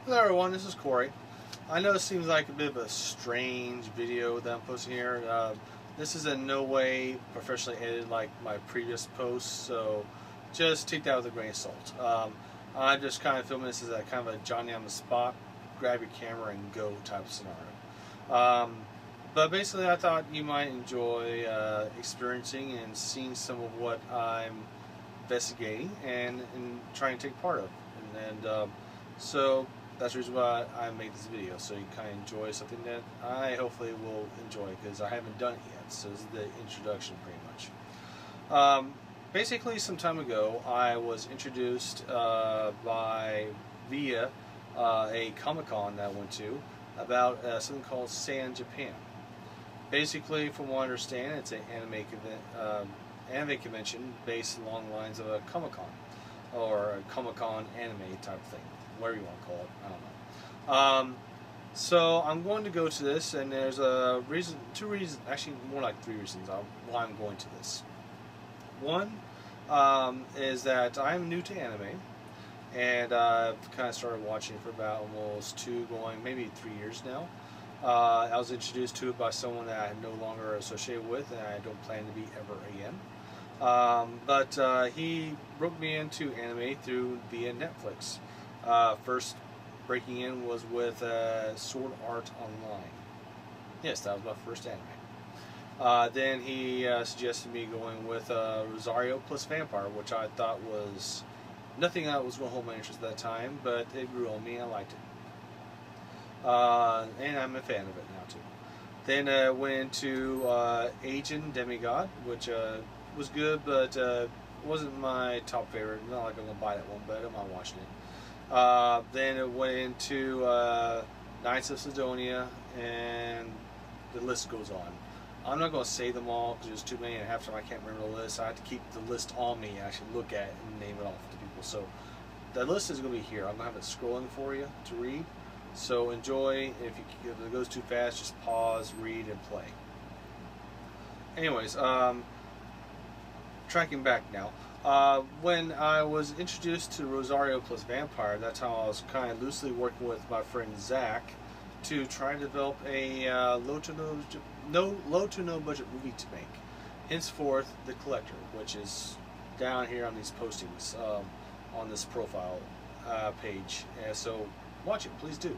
Hello everyone, this is Corey. I know it seems like a bit of a strange video that I'm posting here. This is in no way professionally edited like my previous posts, so just take that with a grain of salt. I'm just kind of filming this as a kind of a Johnny on the spot, grab your camera and go type of scenario. But basically I thought you might enjoy experiencing and seeing some of what I'm investigating and trying to take part of. So that's the reason why I made this video, so you kind of enjoy something that I hopefully will enjoy, because I haven't done it yet, so this is the introduction pretty much. Basically, some time ago, I was introduced via a Comic-Con that I went to about something called Sept Japan. Basically, from what I understand, it's an anime convention based along the lines of a Comic-Con, or a Comic-Con anime type thing, whatever you want to call it, I don't know. So I'm going to go to this, and there's two reasons, actually more like three reasons why I'm going to this. One is that I'm new to anime, and I've kind of started watching for about almost maybe 3 years now. I was introduced to it by someone that I'm no longer associated with, and I don't plan to be ever again. But he broke me into anime via Netflix. First breaking in was with Sword Art Online. Yes, that was my first anime. Then he suggested me going with Rosario plus Vampire, which I thought was nothing that was going to hold my interest at that time, but it grew on me and I liked it. And I'm a fan of it now too. Then went into Agent Demigod, which was good, but wasn't my top favorite. Not like I'm going to buy that one, but I'm not watching it. Then it went into Knights of Sidonia, and the list goes on. I'm not going to say them all because there's too many, and half the time I can't remember the list. I have to keep the list on me and actually look at it and name it off to people. So the list is going to be here. I'm going to have it scrolling for you to read. So enjoy. If it goes too fast, just pause, read, and play. Anyways, tracking back now. When I was introduced to Rosario plus Vampire, that's how I was kind of loosely working with my friend Zach to try to develop a low to no budget movie to make. Henceforth, The Collector, which is down here on these postings on this profile page. And so watch it, please do.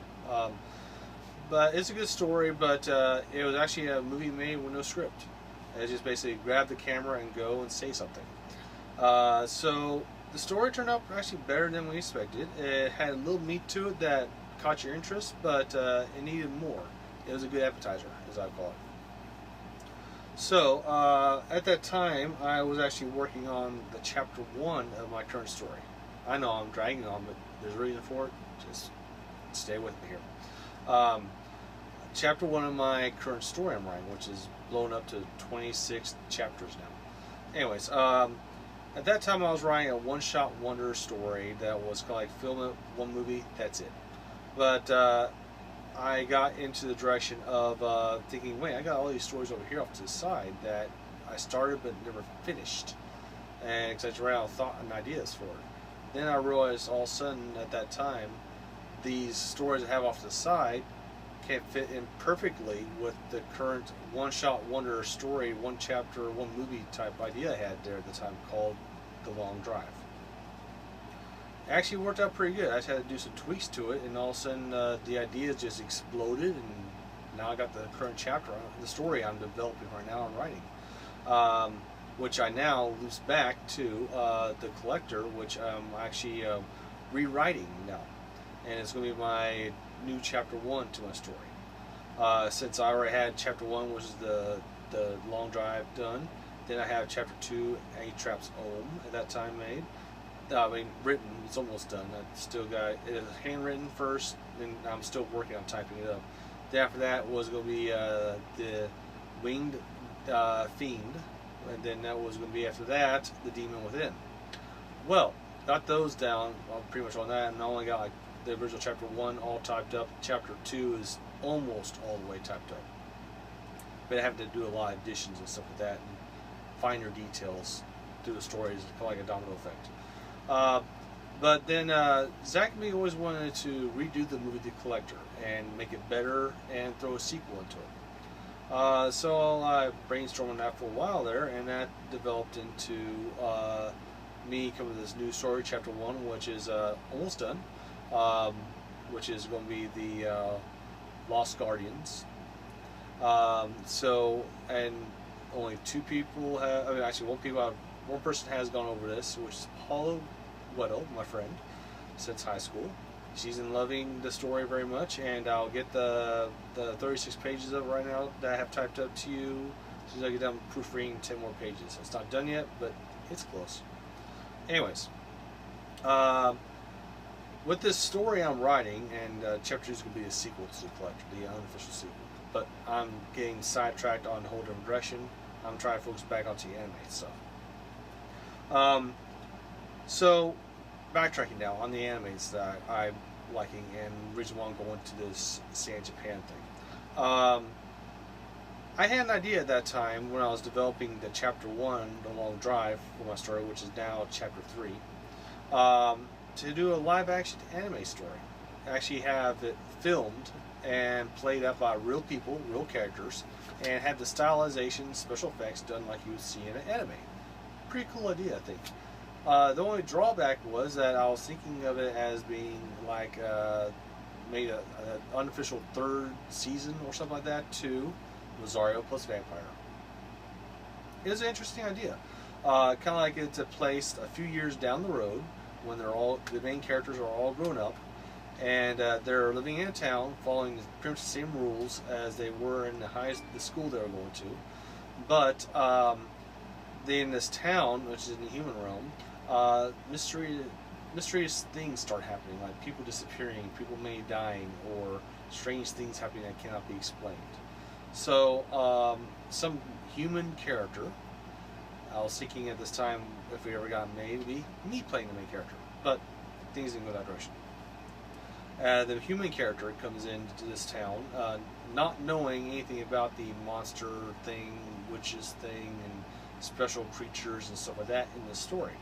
But it's a good story, but it was actually a movie made with no script. It's just basically grab the camera and go and say something. So the story turned out actually better than we expected. It had a little meat to it that caught your interest, but it needed more. It was a good appetizer, as I call it. So at that time, I was actually working on the chapter 1 of my current story. I know I'm dragging on, but there's a reason for it. Just stay with me here. Chapter 1 of my current story I'm writing, which is blown up to 26 chapters now. Anyways, at that time I was writing a one-shot wonder story that was kind of like film it, one movie, that's it. But I got into the direction of thinking, wait, I got all these stories over here off to the side that I started but never finished. And because I ran out of thought and ideas for it. Then I realized all of a sudden at that time, these stories I have off to the side can't fit in perfectly with the current one-shot wonder story, one chapter, one movie type idea I had there at the time called The Long Drive. It actually worked out pretty good. I just had to do some tweaks to it, and all of a sudden the idea just exploded, and now I got the current chapter, the story I'm developing right now and writing, which I now loops back to the collector, which I'm actually rewriting now, and it's going to be my new chapter 1 to my story. Since I already had chapter 1, which is the long drive, done, then I have chapter 2, 8 Traps Home, at that time made. I mean, written, it's almost done. I still got it handwritten first, and I'm still working on typing it up. Then after that was going to be the Winged Fiend, and then that was going to be after that the Demon Within. Well, got those down pretty much on that, and I only got like the original chapter 1 all typed up. Chapter 2 is almost all the way typed up, but I have to do a lot of additions and stuff like that, and finer details through the stories, kind of like a domino effect. But then Zach and me always wanted to redo the movie The Collector and make it better and throw a sequel into it. So I brainstormed on that for a while there, and that developed into me coming to this new story, chapter 1, which is almost done, which is going to be the Lost Guardians. And only 2 people have, I mean, actually one person has gone over this, which is Paula Weddle, my friend, since high school. She's loving the story very much, and I'll get the 36 pages of it right now that I have typed up to you as soon as I get done proofreading 10 more pages. It's not done yet, but it's close. Anyways, with this story I'm writing, and chapter 2 is going to be a sequel to The Collector, the unofficial sequel, but I'm getting sidetracked on a whole different direction. I'm trying to focus back onto the anime stuff. So, backtracking now on the animes that I'm liking, and the reason why I'm going to this San Japan thing. I had an idea at that time when I was developing the chapter 1, The Long Drive, for my story, which is now chapter 3, to do a live action anime story. Actually have it filmed and played up by real people, real characters, and have the stylization, special effects done like you would see in an anime. Pretty cool idea, I think. The only drawback was that I was thinking of it as being like made an unofficial 3rd season or something like that to Rosario plus Vampire. It was an interesting idea. Kind of like it's placed a few years down the road when the main characters are all grown up, and they're living in a town following pretty much the same rules as they were in the school they were going to, but in this town, which is in the human realm, mysterious things start happening, like people disappearing, people maybe dying, or strange things happening that cannot be explained. So, some human character, I was thinking at this time, if we ever got made, it'd be me playing the main character, but things didn't go that direction. The human character comes into this town, not knowing anything about the monster thing, witches thing, and special creatures and stuff like that in the story.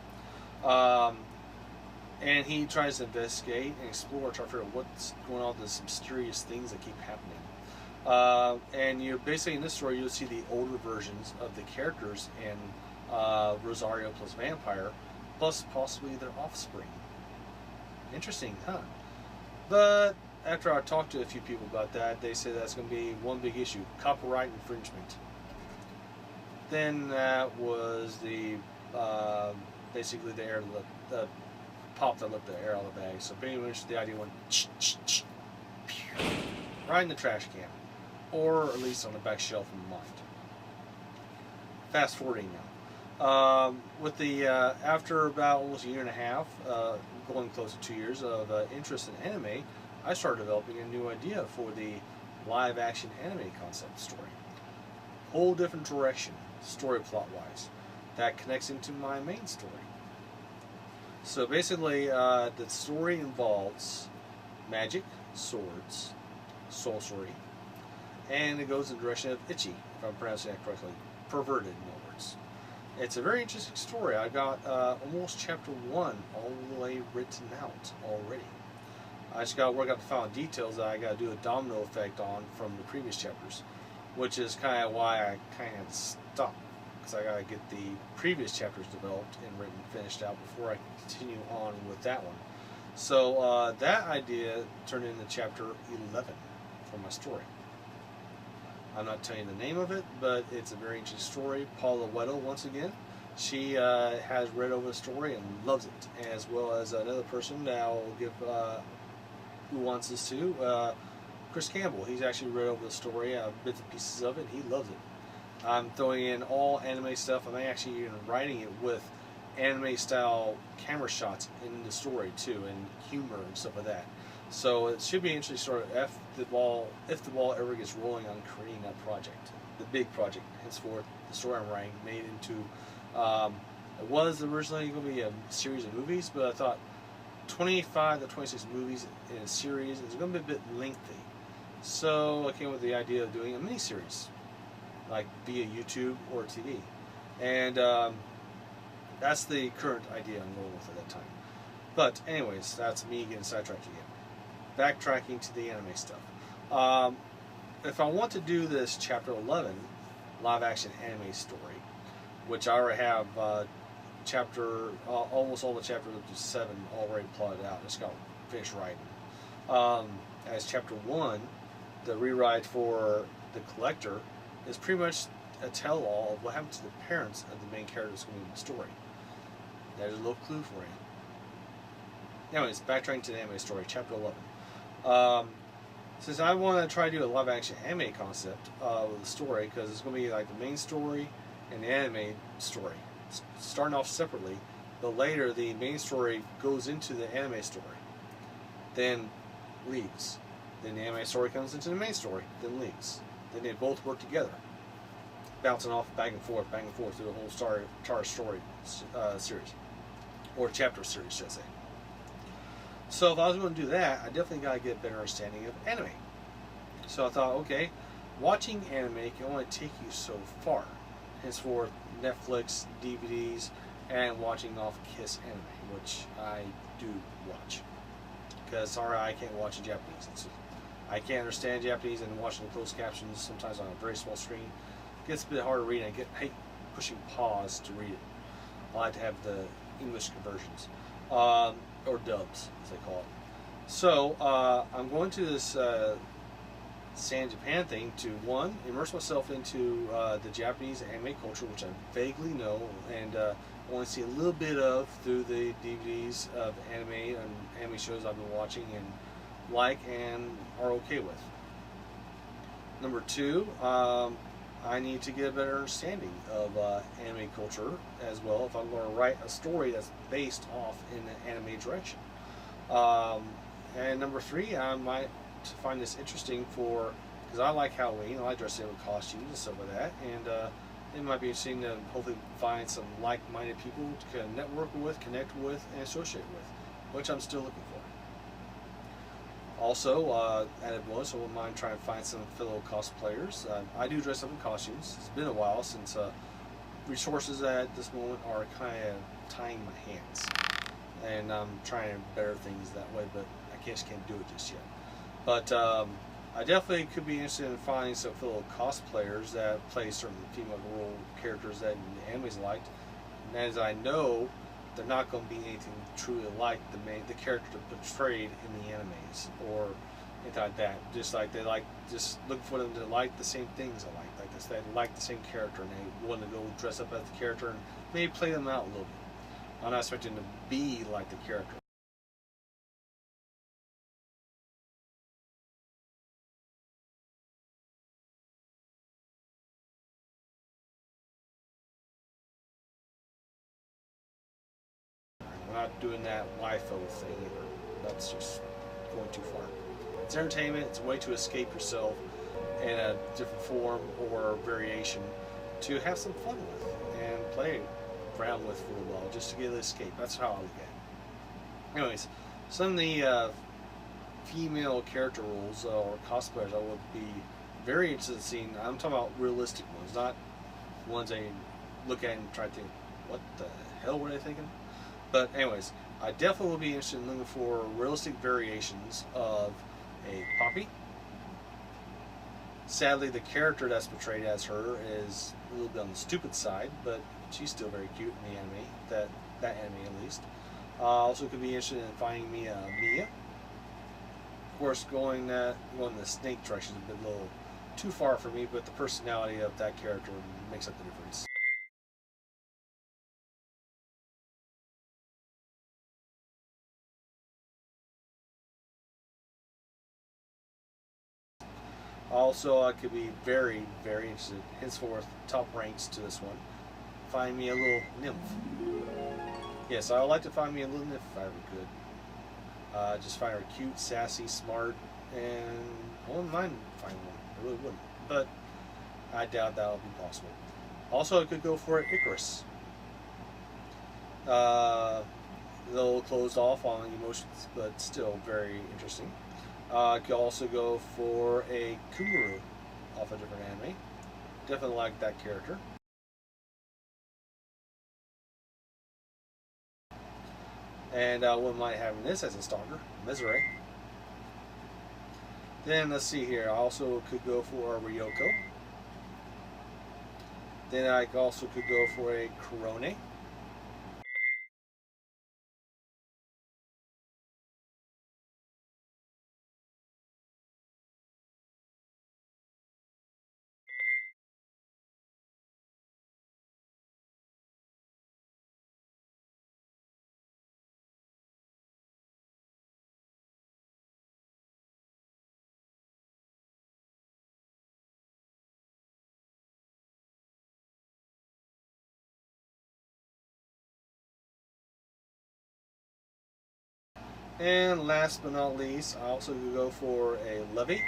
And he tries to investigate and explore, try to figure out what's going on with these mysterious things that keep happening. And you basically in this story you'll see the older versions of the characters in Rosario plus Vampire, plus possibly their offspring. Interesting, huh? But after I talked to a few people about that, they say that's going to be one big issue: copyright infringement. Then that was the basically the air, the pop that let the air out of the bag. So pretty much the idea went right in the trash can, or at least on the back shelf in my mind. Fast forwarding now, with the after about almost a year and a half, going close to 2 years of interest in anime, I started developing a new idea for the live action anime concept story. Whole different direction, story plot wise, that connects into my main story. So basically, the story involves magic, swords, sorcery, and it goes in the direction of ecchi, if I'm pronouncing that correctly, perverted in other words. It's a very interesting story. I got almost chapter 1 all the way written out already. I just got to work out the final details that I got to do a domino effect on from the previous chapters, which is kind of why I kind of stopped, because I got to get the previous chapters developed and written, finished out before I can continue on with that one. So that idea turned into chapter 11 for my story. I'm not telling you the name of it, but it's a very interesting story. Paula Weddle, once again, she has read over the story and loves it, as well as another person that I'll give who wants this to, Chris Campbell. He's actually read over the story, bits and pieces of it. He loves it. I'm throwing in all anime stuff. I'm actually even writing it with anime style camera shots in the story too, and humor and stuff like that. So it should be an interesting story if the ball ever gets rolling on creating that project, the big project. Henceforth, the story I'm writing made into it was originally going to be a series of movies, but I thought 25 to 26 movies in a series is going to be a bit lengthy. So I came with the idea of doing a mini-series, like via YouTube or TV. And that's the current idea I'm going with at that time. But anyways, that's me getting sidetracked again. Backtracking to the anime stuff. If I want to do this chapter 11 live-action anime story, which I already have almost all the chapters up to 7 already plotted out. Just got to finish writing. As chapter 1, the rewrite for the collector is pretty much a tell-all of what happened to the parents of the main characters in the story. There's a little clue for you. Anyways, backtracking to the anime story, chapter 11. Since I want to try to do a live-action anime concept with the story, because it's going to be like the main story and the anime story, starting off separately, but later the main story goes into the anime story, then leaves. Then the anime story comes into the main story, then leaves. Then they both work together, bouncing off back and forth through the whole entire story series, or chapter series, should I say. So if I was going to do that, I definitely got to get a better understanding of anime. So I thought, okay, watching anime can only take you so far. Henceforth, Netflix, DVDs, and watching off Kiss anime, which I do watch. Because, sorry, I can't watch in Japanese. I can't understand Japanese, and watching the closed captions sometimes on a very small screen it gets a bit hard to read, and I hate pushing pause to read it. I like to have the English conversions, or dubs, as they call it. So, I'm going to this San Japan thing to, one, immerse myself into the Japanese anime culture, which I vaguely know and only see a little bit of through the DVDs of anime and anime shows I've been watching and like and are okay with. Number 2, I need to get a better understanding of anime culture as well if I'm going to write a story that's based off in the anime direction. And number 3, I might find this interesting because I like Halloween. I like dressing up in costumes and stuff like that, and it might be interesting to hopefully find some like-minded people to network with, connect with, and associate with, which I'm still looking for. Also, added bonus, I wouldn't mind trying to find some fellow cosplayers. I do dress up in costumes. It's been a while since resources at this moment are kind of tying my hands, and I'm trying to better things that way, but I just can't do it just yet. But I definitely could be interested in finding some fellow cosplayers that play certain female role characters that the animes liked. And as I know, they're not going to be anything truly like the character portrayed in the animes or anything like that. Just looking for them to like the same things I like. Like this, they like the same character and they want to go dress up as the character and maybe play them out a little bit. I'm not expecting to be like the character. I'm not doing that waifu thing either. That's just going too far. It's entertainment. It's a way to escape yourself in a different form or variation to have some fun with and play around with for a while just to get an escape. That's how I look at it. Anyways, some of the female character roles or cosplayers I would be very interested in seeing. I'm talking about realistic ones, not ones they look at it and try to think, what the hell were they thinking? But anyways, I definitely will be interested in looking for realistic variations of a Poppy. Sadly, the character that's portrayed as her is a little bit on the stupid side, but she's still very cute in the anime, that anime at least. Also could be interested in finding me a Mia. Of course, going the snake direction is a little too far for me, but the personality of that character makes up the difference. Also, I could be very, very interested, henceforth, top ranks to this one. Find me a little nymph. Yes, I would like to find me a little nymph if I ever could. Just find her cute, sassy, smart, and I wouldn't mind finding one. I really wouldn't. But I doubt that'll be possible. Also, I could go for Icarus. A little closed off on emotions, but still very interesting. I could also go for a Kumuru off a different anime. Definitely like that character. And I wouldn't mind having this as a stalker, Misery. Then let's see here. I also could go for a Ryoko. Then I also could go for a Korone. And last but not least, I also could go for a Levy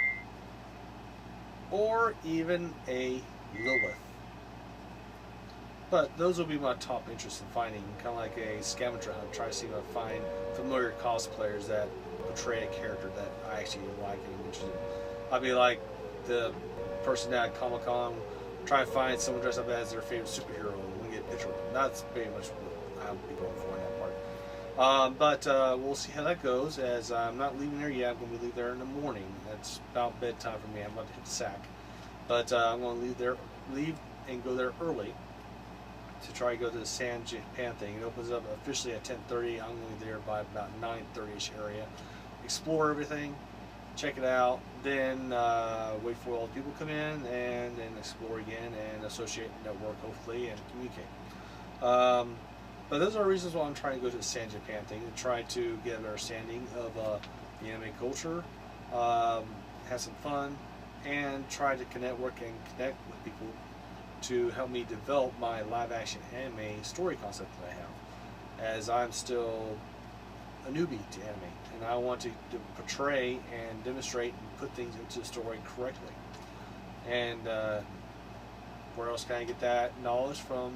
or even a Lilith. But those will be my top interests in finding, kind of like a scavenger hunt. Try to see if I find familiar cosplayers that portray a character that I actually like and am interested in. I'll be like the person at Comic-Con, try and find someone dressed up as their favorite superhero and we get a picture of them. That's pretty much what I'll be going for in that part. But we'll see how that goes, as I'm not leaving there yet. I'm going to leave there in the morning. It's about bedtime for me. I'm about to hit the sack. But I'm going to leave and go there early to try to go to the San Japan thing. It opens up officially at 10:30. I'm going to be there by about 9:30ish area. Explore everything, check it out, then wait for all the people to come in, and then explore again and associate, network, hopefully, and communicate. But those are reasons why I'm trying to go to the San Japan thing, to try to get an understanding of the anime culture, have some fun, and try to network and connect with people to help me develop my live-action anime story concept that I have, as I'm still a newbie to anime, and I want to portray and demonstrate and put things into the story correctly. And where else can I get that knowledge from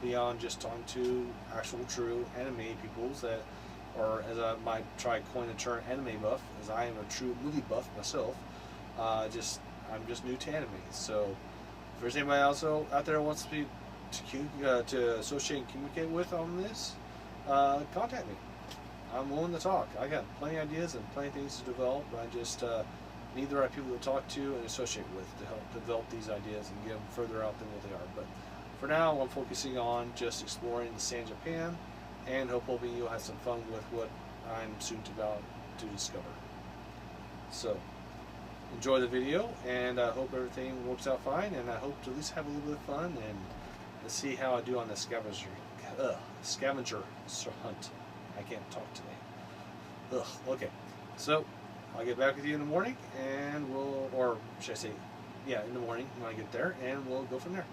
beyond just talking to actual true anime peoples that, or as I might try coin the term, anime buff, as I am a true movie buff myself. I'm just new to anime, so if there's anybody else out there who wants to associate and communicate with on this, contact me. I'm willing to talk. I got plenty of ideas and plenty of things to develop. I just need the right people to talk to and associate with to help develop these ideas and get them further out than what they are. But for now, I'm focusing on just exploring the San Japan, and hopefully you'll have some fun with what I'm soon about to discover. So enjoy the video, and I hope everything works out fine, and I hope to at least have a little bit of fun, and let's see how I do on the scavenger hunt. I can't talk today. Okay. So I'll get back with you in the morning, and or should I say, yeah, in the morning when I get there, and we'll go from there.